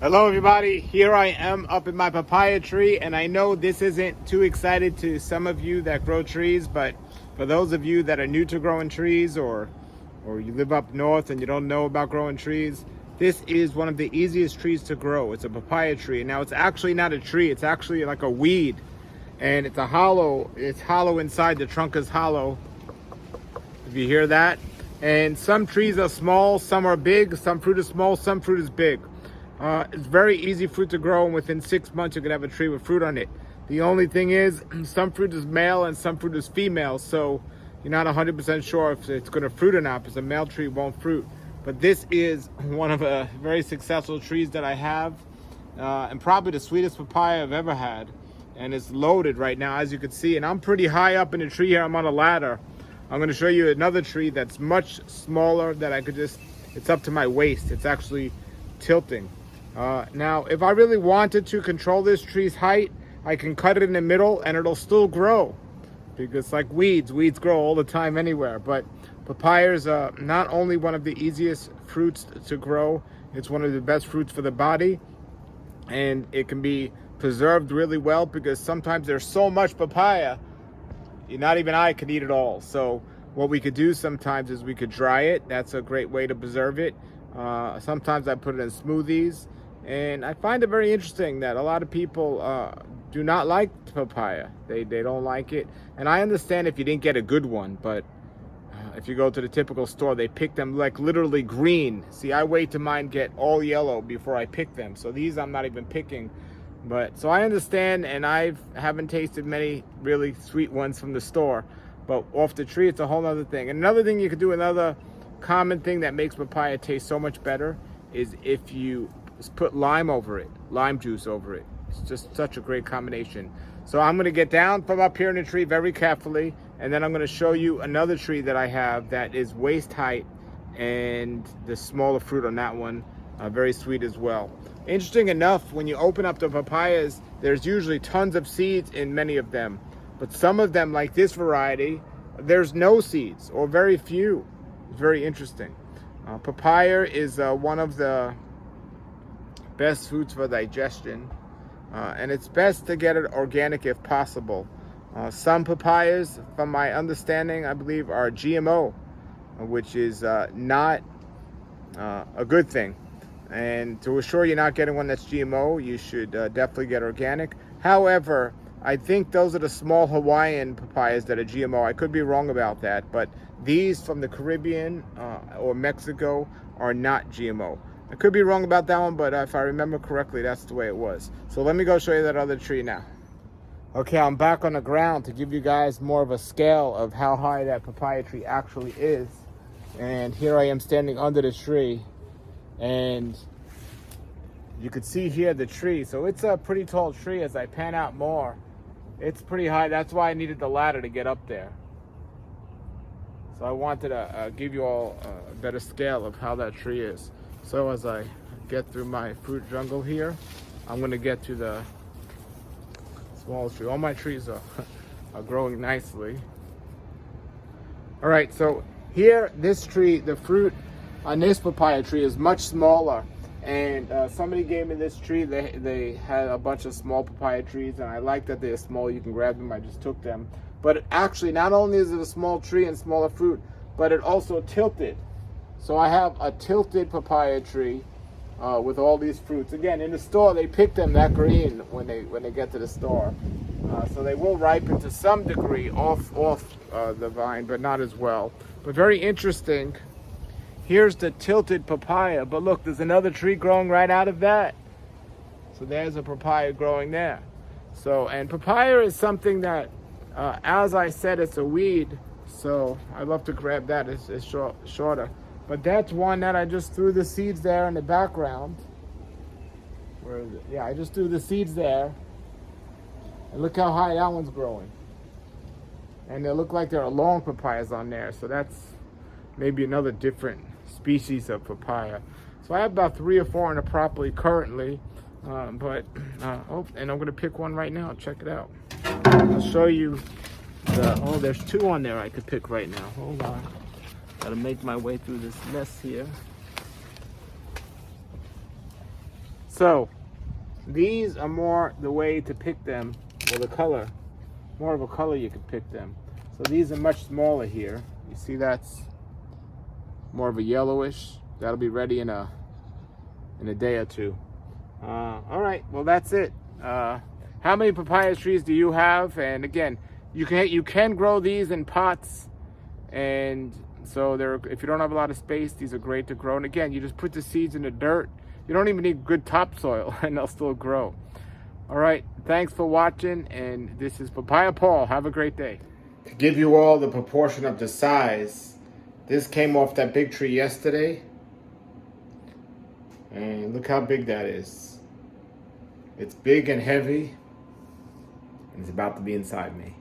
Hello everybody, here I am up in my papaya tree, and I know this isn't too excited to some of you that grow trees, but for those of you that are new to growing trees or you live up north and you don't know about growing trees, this is one of the easiest trees to grow. It's a papaya tree. Now it's actually not a tree, it's actually like a weed, and it's hollow inside. The trunk is hollow, if you hear that. And some trees are small, some are big, some fruit is small, some fruit is big. It's very easy fruit to grow, and within 6 months you can have a tree with fruit on it. The only thing is, some fruit is male and some fruit is female, so you're not 100% sure if it's going to fruit or not, because a male tree won't fruit. But this is one of the very successful trees that I have, and probably the sweetest papaya I've ever had. And it's loaded right now, as you can see, and I'm pretty high up in the tree here. I'm on a ladder. I'm going to show you another tree that's much smaller that I could just, it's up to my waist. It's actually tilting. Now, if I really wanted to control this tree's height, I can cut it in the middle and it'll still grow. Because like weeds grow all the time anywhere. But papaya is not only one of the easiest fruits to grow, it's one of the best fruits for the body. And it can be preserved really well, because sometimes there's so much papaya, not even I could eat it all. So what we could do sometimes is we could dry it. That's a great way to preserve it. Sometimes I put it in smoothies. And I find it very interesting that a lot of people do not like papaya. They don't like it. And I understand if you didn't get a good one, but if you go to the typical store, they pick them like literally green. See, I wait till mine get all yellow before I pick them. So these I'm not even picking. But so I understand, and I haven't tasted many really sweet ones from the store. But off the tree, it's a whole other thing. And another thing you could do, another common thing that makes papaya taste so much better, is if you put lime over it, lime juice over it. It's just such a great combination. So I'm going to get down from up here in the tree very carefully, and then I'm going to show you another tree that I have that is waist height, and the smaller fruit on that one, very sweet as well. Interesting enough, when you open up the papayas, there's usually tons of seeds in many of them, but some of them, like this variety, there's no seeds or very few. It's very interesting. Papaya is one of the best foods for digestion, and it's best to get it organic if possible. Some papayas, from my understanding, I believe are GMO, which is not a good thing. And to assure you're not getting one that's GMO, you should definitely get organic. However, I think those are the small Hawaiian papayas that are GMO. I could be wrong about that, but these from the Caribbean or Mexico are not GMO. I could be wrong about that one, but if I remember correctly, that's the way it was. So let me go show you that other tree now. Okay, I'm back on the ground to give you guys more of a scale of how high that papaya tree actually is. And here I am standing under the tree, and you could see here the tree. So it's a pretty tall tree. As I pan out more, it's pretty high. That's why I needed the ladder to get up there. So I wanted to give you all a better scale of how that tree is. So as I get through my fruit jungle here, I'm going to get to the smallest tree. All my trees are growing nicely. All right, so here, this tree, the fruit on this papaya tree is much smaller. And somebody gave me this tree. They had a bunch of small papaya trees, and I like that they're small. You can grab them. I just took them. But actually, not only is it a small tree and smaller fruit, but it also tilted. So I have a tilted papaya tree with all these fruits. Again, in the store, they pick them that green when they get to the store. So they will ripen to some degree off the vine, but not as well. But very interesting. Here's the tilted papaya, but look, there's another tree growing right out of that. So there's a papaya growing there. So, and papaya is something that, as I said, it's a weed. So I love to grab that. It's shorter. But that's one that I just threw the seeds there in the background. Where is it? Yeah, I just threw the seeds there. And look how high that one's growing. And they look like there are long papayas on there. So that's maybe another different species of papaya. So I have about 3 or 4 in the property currently. And I'm going to pick one right now. Check it out. I'll show you there's 2 on there I could pick right now. Hold on. Gotta make my way through this mess here. So these are more the way to pick them, or the color, more of a color you can pick them. So these are much smaller here. You see that's more of a yellowish. That'll be ready in a day or two. All right, well that's it. How many papaya trees do you have? And again, you can grow these in pots, and so if you don't have a lot of space, these are great to grow. And again, you just put the seeds in the dirt. You don't even need good topsoil, and they'll still grow. All right, thanks for watching, and this is Papaya Paul. Have a great day. To give you all the proportion of the size, this came off that big tree yesterday, and look how big that is. It's big and heavy, and it's about to be inside me.